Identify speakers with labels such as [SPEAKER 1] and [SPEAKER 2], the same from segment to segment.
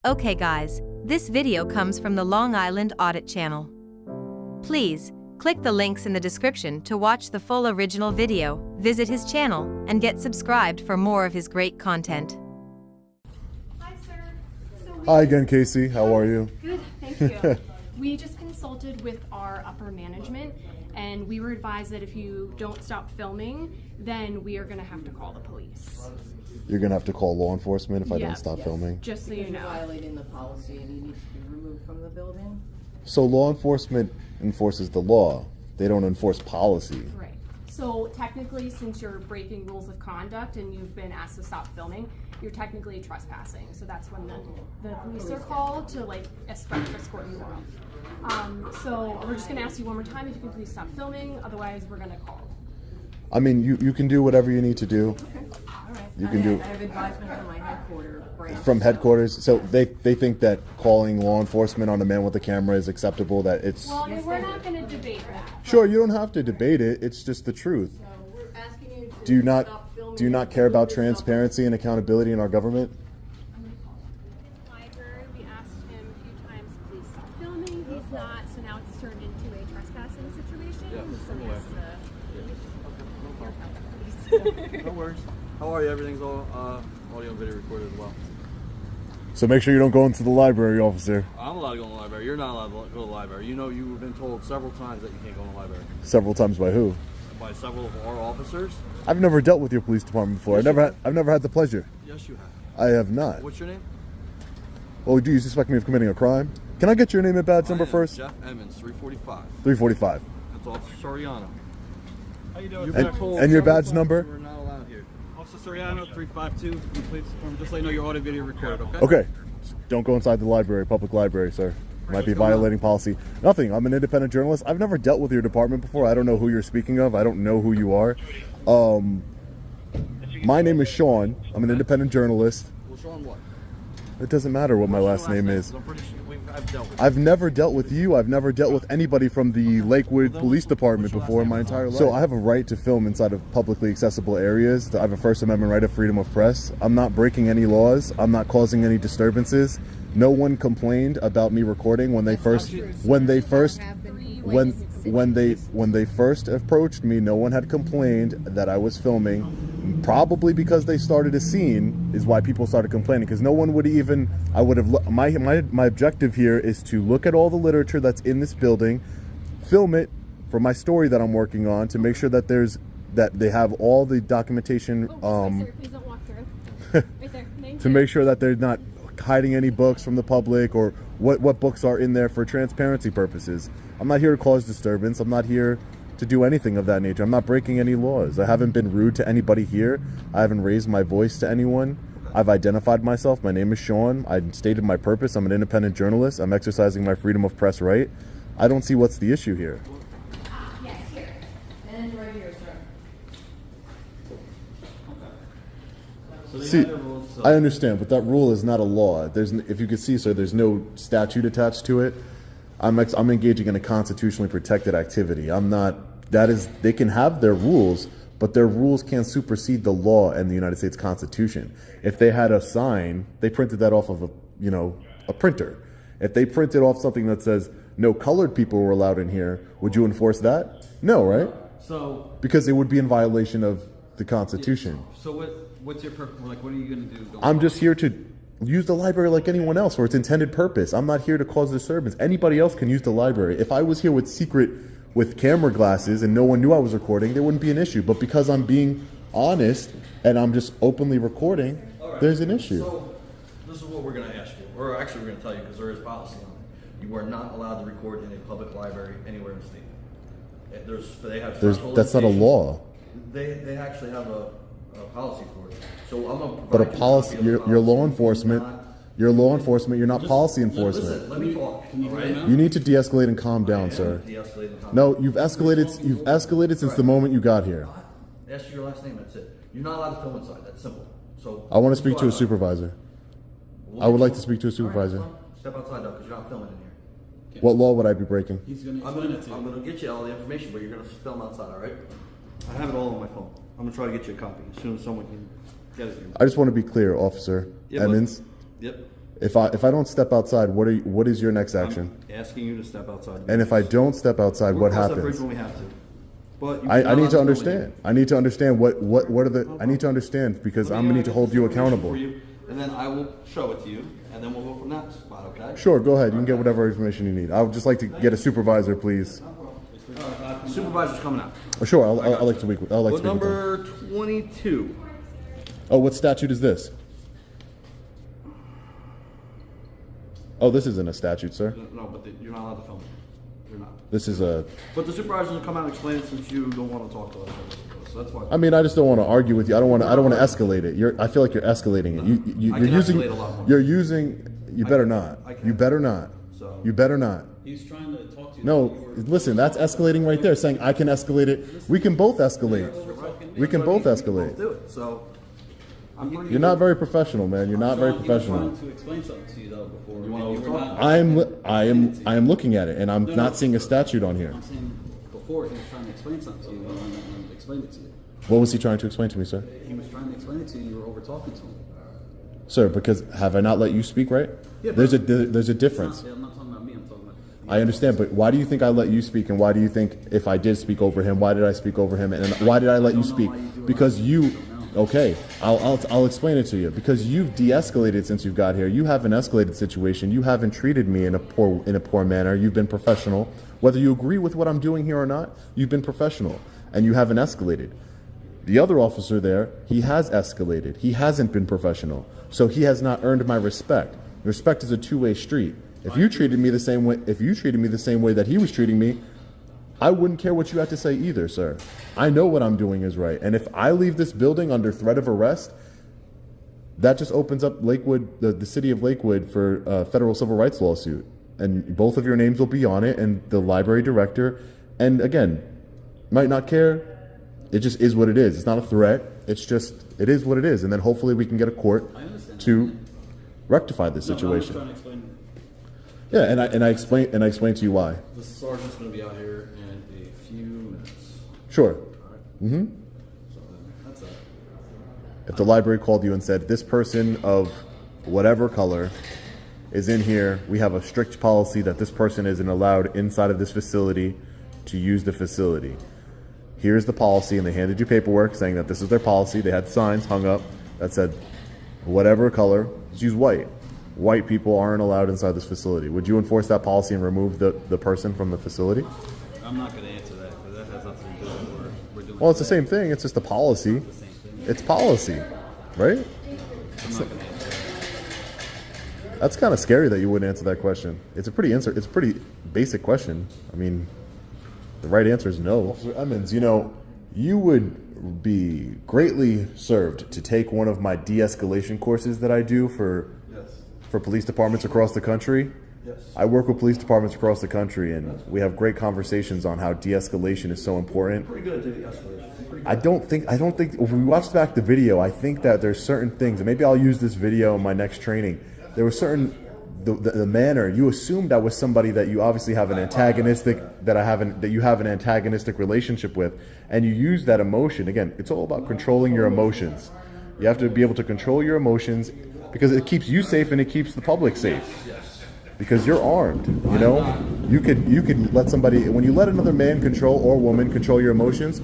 [SPEAKER 1] Okay guys, this video comes from the Long Island Audit channel. Please, click the links in the description to watch the full original video, visit his channel, and get subscribed for more of his great content.
[SPEAKER 2] Hi, sir.
[SPEAKER 3] Hi again, Casey. How are you?
[SPEAKER 2] Good, thank you. We just consulted with our upper management, and we were advised that if you don't stop filming, then we are going to have to call the police.
[SPEAKER 3] You're going to have to call law enforcement if I don't stop filming?
[SPEAKER 2] Just so you know.
[SPEAKER 4] You're violating the policy and you need to be removed from the building.
[SPEAKER 3] So law enforcement enforces the law. They don't enforce policy.
[SPEAKER 2] Right. So technically, since you're breaking rules of conduct and you've been asked to stop filming, you're technically trespassing. So that's when the police are called to escort you off. So we're just going to ask you one more time if you can please stop filming. Otherwise, we're going to call.
[SPEAKER 3] I mean, you can do whatever you need to do.
[SPEAKER 2] Okay.
[SPEAKER 4] All right.
[SPEAKER 3] You can do
[SPEAKER 4] I have advisement from my headquarters branch.
[SPEAKER 3] from headquarters. So they think that calling law enforcement on a man with a camera is acceptable, that it's...
[SPEAKER 2] Well, I mean, we're not going to debate that.
[SPEAKER 3] Sure, you don't have to debate it. It's just the truth.
[SPEAKER 4] So we're asking you to
[SPEAKER 3] Do you
[SPEAKER 4] stop filming.
[SPEAKER 3] do you not care about transparency and accountability in our government?
[SPEAKER 2] Library, we asked him a few times, please stop filming. He's not, so now it's turned into a trespassing situation.
[SPEAKER 5] Yeah,
[SPEAKER 2] So
[SPEAKER 5] I'm aware.
[SPEAKER 2] please.
[SPEAKER 5] No worries. How are you? Everything's all audio and video recorded as well.
[SPEAKER 3] So make sure you don't go into the library, officer.
[SPEAKER 5] I'm allowed to go in the library. You're not allowed to go to the library. You know you've been told several times that you can't go in the library.
[SPEAKER 3] Several times by who?
[SPEAKER 5] By several of our officers.
[SPEAKER 3] I've never dealt with your police department before.
[SPEAKER 5] Yes,
[SPEAKER 3] I've never had the pleasure.
[SPEAKER 5] Yes, you have.
[SPEAKER 3] I have not.
[SPEAKER 5] What's your name?
[SPEAKER 3] Oh, do you suspect me of committing a crime? Can I get your name and badge number first?
[SPEAKER 5] Jeff Emmons, 345.
[SPEAKER 3] 345.
[SPEAKER 5] That's Officer Soriano.
[SPEAKER 6] How you doing?
[SPEAKER 5] You've
[SPEAKER 3] And-
[SPEAKER 5] been told
[SPEAKER 3] and your
[SPEAKER 5] several
[SPEAKER 3] badge
[SPEAKER 5] times
[SPEAKER 3] number?
[SPEAKER 5] We're not allowed here.
[SPEAKER 6] Officer Soriano, 352, police department. Just let you know your audio video recorded, okay?
[SPEAKER 3] Okay. Don't go inside the library, public library, sir. Might be violating policy. Nothing. I'm an independent journalist. I've never dealt with your department before. I don't know who you're speaking of. I don't know who you are. My name is Sean. I'm an independent journalist.
[SPEAKER 5] Well, Sean, what?
[SPEAKER 3] It doesn't matter what my
[SPEAKER 5] What's
[SPEAKER 3] last
[SPEAKER 5] your
[SPEAKER 3] name is.
[SPEAKER 5] I'm pretty sure I've dealt with
[SPEAKER 3] I've never dealt with you. I've never dealt with anybody from the Lakewood Police Department before in my entire life. So I have a right to film inside of publicly accessible areas. I have a First Amendment right of freedom of press. I'm not breaking any laws. I'm not causing any disturbances. No one complained about me recording when they first approached me. No one had complained that I was filming. Probably because they started a scene is why people started complaining, because no one would even, my objective here is to look at all the literature that's in this building, film it for my story that I'm working on, to make sure that they have all the documentation
[SPEAKER 2] Please don't walk through. Right there.
[SPEAKER 3] to make sure that they're not hiding any books from the public, or what books are in there for transparency purposes. I'm not here to cause disturbance. I'm not here to do anything of that nature. I'm not breaking any laws. I haven't been rude to anybody here. I haven't raised my voice to anyone. I've identified myself. My name is Sean. I stated my purpose. I'm an independent journalist. I'm exercising my freedom of press right. I don't see what's the issue here.
[SPEAKER 4] Yes, here. And right here, sir.
[SPEAKER 3] See, I understand, but that rule is not a law. If you can see, sir, there's no statute attached to it. I'm engaging in a constitutionally protected activity. They can have their rules, but their rules can't supersede the law and the United States Constitution. If they had a sign, they printed that off of a printer. If they printed off something that says no colored people were allowed in here, would you enforce that? No, right?
[SPEAKER 6] So,
[SPEAKER 3] Because it would be in violation of the Constitution.
[SPEAKER 6] so what's your purpose? Like, what are you going to do?
[SPEAKER 3] I'm just here to use the library like anyone else for its intended purpose. I'm not here to cause disturbance. Anybody else can use the library. If I was here with camera glasses and no one knew I was recording, there wouldn't be an issue. But because I'm being honest and I'm just openly recording, there's an issue.
[SPEAKER 5] So, this is what we're going to ask you. Or actually, we're going to tell you, because there is policy on it. You are not allowed to record in a public library anywhere in the state. They have
[SPEAKER 3] That's not a law.
[SPEAKER 5] They actually have a policy for it. So I'm gonna
[SPEAKER 3] But a
[SPEAKER 5] provide you
[SPEAKER 3] policy,
[SPEAKER 5] copy of the
[SPEAKER 3] you're law
[SPEAKER 5] policy.
[SPEAKER 3] enforcement.
[SPEAKER 5] Not-
[SPEAKER 3] You're law enforcement. You're not
[SPEAKER 5] Just
[SPEAKER 3] policy
[SPEAKER 5] Listen,
[SPEAKER 3] enforcement.
[SPEAKER 5] let me talk. All right?
[SPEAKER 3] You need to de-escalate and calm down, sir. No, you've escalated since the moment you got here.
[SPEAKER 5] Ask your last name. That's it. You're not allowed to film inside. That's simple. So
[SPEAKER 3] I want to speak to a
[SPEAKER 5] outside.
[SPEAKER 3] supervisor.
[SPEAKER 5] We'll
[SPEAKER 3] I would
[SPEAKER 5] get
[SPEAKER 3] like
[SPEAKER 5] you-
[SPEAKER 3] to speak to a
[SPEAKER 5] All right,
[SPEAKER 3] supervisor.
[SPEAKER 5] son. Step outside though, because you're not filming in here.
[SPEAKER 3] What law would I be breaking?
[SPEAKER 6] He's going to
[SPEAKER 5] I'm
[SPEAKER 6] explain it to you.
[SPEAKER 5] gonna get you all the information, but you're gonna film outside. All right? I have it all on my phone. I'm gonna try to get you a copy as soon as someone can get it.
[SPEAKER 3] I just want to be clear, Officer
[SPEAKER 5] Yeah, but-
[SPEAKER 3] Emmons.
[SPEAKER 5] Yep.
[SPEAKER 3] If I don't step outside, what is your next action?
[SPEAKER 5] I'm asking you to step outside.
[SPEAKER 3] And if I don't step outside,
[SPEAKER 5] We'll
[SPEAKER 3] what
[SPEAKER 5] cross that bridge
[SPEAKER 3] happens?
[SPEAKER 5] when we have to. But
[SPEAKER 3] I need to understand. I need to understand what are the. I need to understand because I'm gonna need to hold you accountable.
[SPEAKER 5] And then I will show it to you, and then we'll go from that spot. Okay?
[SPEAKER 3] Sure, go ahead. You can get whatever information you need. I would just like to get a supervisor, please.
[SPEAKER 5] Supervisor's coming out.
[SPEAKER 3] Oh, sure, I'll like to speak. I'll like to
[SPEAKER 5] What
[SPEAKER 3] speak with them.
[SPEAKER 5] number 22?
[SPEAKER 3] Oh, what statute is this? Oh, this isn't a statute, sir.
[SPEAKER 5] No, but you're not allowed to film it. You're not.
[SPEAKER 3] This is a.
[SPEAKER 5] But the supervisor's gonna come out and explain it since you don't want to talk to us. So that's fine.
[SPEAKER 3] I mean, I just don't want to argue with you. I don't want to escalate it. I feel like you're escalating it.
[SPEAKER 5] I
[SPEAKER 3] You're
[SPEAKER 5] can
[SPEAKER 3] using.
[SPEAKER 5] escalate a lot more.
[SPEAKER 3] You're using. You better not.
[SPEAKER 5] I can.
[SPEAKER 3] You better not.
[SPEAKER 5] So-
[SPEAKER 3] You better not.
[SPEAKER 6] He's trying to talk to you.
[SPEAKER 3] No, listen. That's escalating right there. Saying I can escalate it. We can both escalate. We can both escalate.
[SPEAKER 5] Do it. So I'm pretty.
[SPEAKER 3] You're not very professional, man. You're not very
[SPEAKER 6] He was
[SPEAKER 3] professional.
[SPEAKER 6] trying to explain something to you though before.
[SPEAKER 5] You wanna
[SPEAKER 6] and you were
[SPEAKER 5] talk?
[SPEAKER 6] not.
[SPEAKER 3] I am looking at it, and I'm not seeing a statute on here.
[SPEAKER 6] I'm saying before he was trying to explain something to you and explained it to you.
[SPEAKER 3] What was he trying to explain to me, sir?
[SPEAKER 6] He was trying to explain it to you. You were over talking to him.
[SPEAKER 3] Sir, because have I not let you speak, right?
[SPEAKER 5] Yeah,
[SPEAKER 3] There's a difference.
[SPEAKER 6] I'm not talking about me. I'm talking about.
[SPEAKER 3] I understand, but why do you think I let you speak, and why do you think if I did speak over him, why did I speak over him, and why did I let you speak? Because you, okay, I'll explain it to you. Because you've de-escalated since you've got here. You have an escalated situation. You haven't treated me in a poor manner. You've been professional. Whether you agree with what I'm doing here or not, you've been professional, and you haven't escalated. The other officer there, he has escalated. He hasn't been professional, so he has not earned my respect. Respect is a two-way street. If you treated me the same way, that he was treating me, I wouldn't care what you had to say either, sir. I know what I'm doing is right, and if I leave this building under threat of arrest, that just opens up Lakewood, the city of Lakewood, for a federal civil rights lawsuit, and both of your names will be on it, and the library director, and again, might not care. It just is what it is. It's not a threat. It's just, it is what it is. And then hopefully we can get a court to rectify this situation.
[SPEAKER 6] Trying to explain.
[SPEAKER 3] Yeah, and I explain to you why.
[SPEAKER 5] The sergeant's going to be out here in a few minutes.
[SPEAKER 3] Sure.
[SPEAKER 5] So then that's it.
[SPEAKER 3] If the library called you and said, this person of whatever color is in here, we have a strict policy that this person isn't allowed inside of this facility to use the facility. Here's the policy, and they handed you paperwork saying that this is their policy. They had signs hung up that said, whatever color, just use white. White people aren't allowed inside this facility. Would you enforce that policy and remove the person from the facility?
[SPEAKER 6] I'm not going to answer that because that has nothing to do with what we're doing.
[SPEAKER 3] Well, it's the same thing. It's just a policy. It's policy, right?
[SPEAKER 6] I'm not going to answer that.
[SPEAKER 3] That's kind of scary that you wouldn't answer that question. It's a pretty basic question. I mean, the right answer is no. Officer Emmons, you would be greatly served to take one of my de-escalation courses that I do for police departments across the country.
[SPEAKER 5] Yes.
[SPEAKER 3] I work with police departments across the country, and we have great conversations on how de-escalation is so important.
[SPEAKER 5] Pretty good at the escalation. Pretty good.
[SPEAKER 3] I don't think if we watch back the video, I think that there's certain things, and maybe I'll use this video in my next training. There was certain the manner you assumed I was somebody that you obviously have an antagonistic relationship with, and you use that emotion. Again, it's all about controlling your emotions. You have to be able to control your emotions because it keeps you safe and it keeps the public safe. Because you're armed, you could let somebody, when you let another man control or woman control your emotions,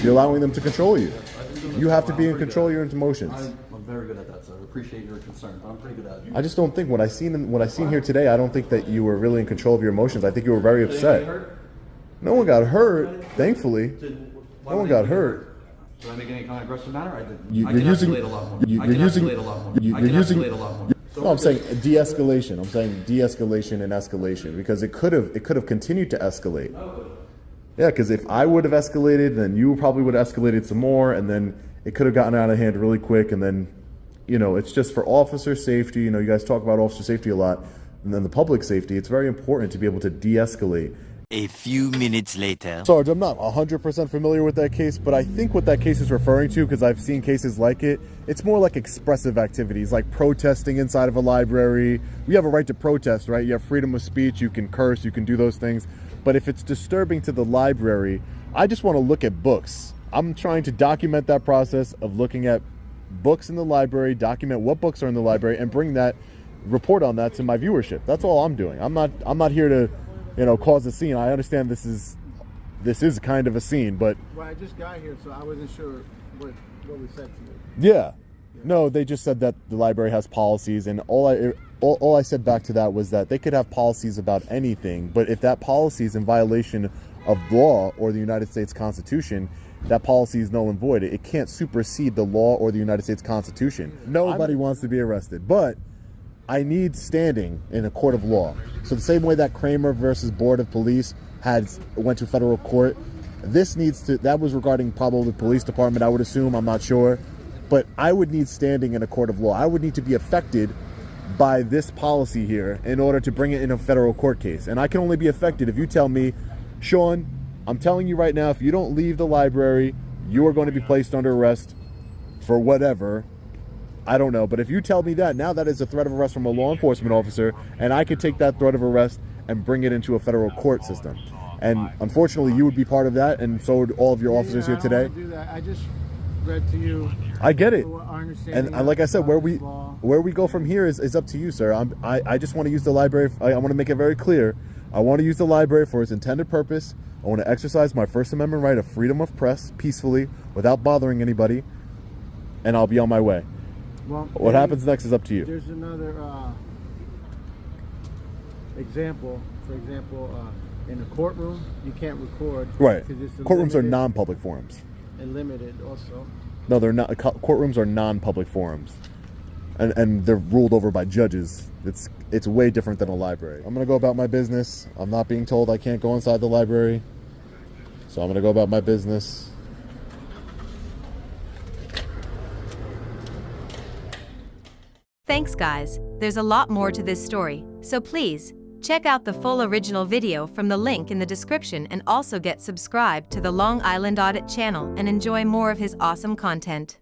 [SPEAKER 3] you're allowing them to control you. You have to be in control of your emotions.
[SPEAKER 5] I'm very good at that, sir. I appreciate your concern, but I'm pretty good at it.
[SPEAKER 3] I just don't think what I seen here today, I don't think that you were really in control of your emotions. I think you were very upset. No one got hurt, thankfully. No one got hurt.
[SPEAKER 5] Did I make any kind of aggressive manner? I didn't.
[SPEAKER 3] You're
[SPEAKER 5] I can
[SPEAKER 3] using.
[SPEAKER 5] escalate a lot more.
[SPEAKER 3] You're
[SPEAKER 5] I can
[SPEAKER 3] using.
[SPEAKER 5] escalate a lot more.
[SPEAKER 3] You're
[SPEAKER 5] I can
[SPEAKER 3] using.
[SPEAKER 5] escalate a lot more.
[SPEAKER 3] No, I'm saying de-escalation. I'm saying de-escalation and escalation because it could have continued to escalate. Yeah, because if I would have escalated, then you probably would have escalated some more, and then it could have gotten out of hand really quick, and then, it's just for officer safety. You guys talk about officer safety a lot, and then the public safety. It's very important to be able to de-escalate.
[SPEAKER 7] A few minutes later.
[SPEAKER 3] Sarge, I'm not 100% familiar with that case, but I think what that case is referring to, because I've seen cases like it, it's more like expressive activities, like protesting inside of a library. We have a right to protest, right? You have freedom of speech, you can curse, you can do those things. But if it's disturbing to the library, I just want to look at books. I'm trying to document that process of looking at books in the library, document what books are in the library, and bring that report on that to my viewership. That's all I'm doing. I'm not here to, cause a scene. I understand this is kind of a scene, but
[SPEAKER 8] Well, I just got here, so I wasn't sure what was said to you.
[SPEAKER 3] yeah. No, they just said that the library has policies, and all I said back to that was that they could have policies about anything, but if that policy is in violation of law or the United States Constitution, that policy is null and void. It can't supersede the law or the United States Constitution. Nobody wants to be arrested, but I need standing in a court of law. So the same way that Kramer versus Board of Police went to federal court, that was regarding probably the police department, I would assume, I'm not sure. But I would need standing in a court of law. I would need to be affected by this policy here in order to bring it in a federal court case. And I can only be affected if you tell me, Sean, I'm telling you right now, if you don't leave the library, you are going to be placed under arrest for whatever. I don't know. But if you tell me that, now that is a threat of arrest from a law enforcement officer, and I could take that threat of arrest and bring it into a federal court system. And unfortunately, you would be part of that, and so would all of your officers here today.
[SPEAKER 8] I don't want to do that. I just read to you.
[SPEAKER 3] I get it.
[SPEAKER 8] Our understanding
[SPEAKER 3] And like I said,
[SPEAKER 8] of
[SPEAKER 3] where
[SPEAKER 8] this
[SPEAKER 3] we
[SPEAKER 8] law.
[SPEAKER 3] go from here is up to you, sir. I just want to use the library. I want to make it very clear. I want to use the library for its intended purpose. I want to exercise my First Amendment right of freedom of press peacefully without bothering anybody, and I'll be on my way.
[SPEAKER 8] Well,
[SPEAKER 3] What happens next is up to you.
[SPEAKER 8] There's another example. For example, in a courtroom, you can't record.
[SPEAKER 3] Right.
[SPEAKER 8] 'Cause it's
[SPEAKER 3] Courtrooms are
[SPEAKER 8] limited
[SPEAKER 3] non-public forums.
[SPEAKER 8] and limited also.
[SPEAKER 3] No, they're not. Courtrooms are non-public forums, and they're ruled over by judges. It's way different than a library. I'm gonna go about my business. I'm not being told I can't go inside the library, so I'm gonna go about my business.
[SPEAKER 1] Thanks guys, there's a lot more to this story, so please, check out the full original video from the link in the description and also get subscribed to the Long Island Audit channel and enjoy more of his awesome content.